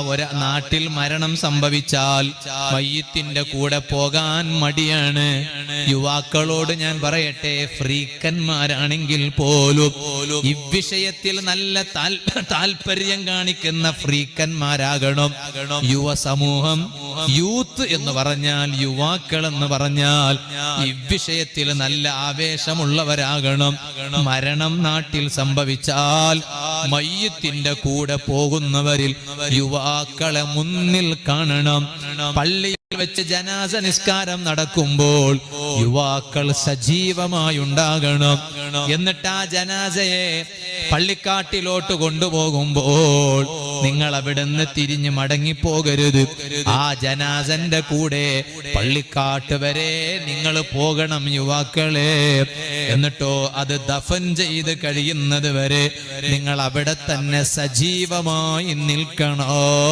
ഒരു നാട്ടിൽ മരണം സംഭവിച്ചാൽ മയ്യിത്തിന്റെ കൂടെ പോകാൻ മടിയാണ്. യുവാക്കളോട് ഞാൻ പറയട്ടെ, ഫ്രീക്കന്മാരാണെങ്കിൽ പോലും ഇവിഷയത്തിൽ നല്ല താല്പര്യം കാണിക്കുന്ന ഫ്രീക്കന്മാരാകണം യുവസമൂഹം. യൂത്ത് എന്ന് പറഞ്ഞാൽ, യുവാക്കൾ എന്ന് പറഞ്ഞാൽ ഇവിഷയത്തിൽ നല്ല ആവേശമുള്ളവരാകണം. മരണം നാട്ടിൽ സംഭവിച്ചാൽ മയ്യിത്തിന്റെ കൂടെ പോകുന്നവരിൽ യുവാക്കളെ മുന്നിൽ കാണണം. പള്ളിയിൽ വെച്ച് ജനാസ നിസ്കാരം നടക്കുമ്പോൾ യുവാക്കൾ സജീവമായി ഉണ്ടാകണം. എന്നിട്ട് ആ ജനാസയെ പള്ളിക്കാട്ടിലോട്ട് കൊണ്ടുപോകുമ്പോൾ നിങ്ങൾ അവിടുന്ന് തിരിഞ്ഞു മടങ്ങിപ്പോകരുത്. ആ ജനാസന്റെ കൂടെ പള്ളിക്കാട്ട് വരെ നിങ്ങൾ പോകണം യുവാക്കളെ. എന്നിട്ടോ അത് ദഫൻ ചെയ്ത് കഴിയുന്നത് വരെ നിങ്ങൾ അവിടെ തന്നെ സജീവമായി നിൽക്കണം.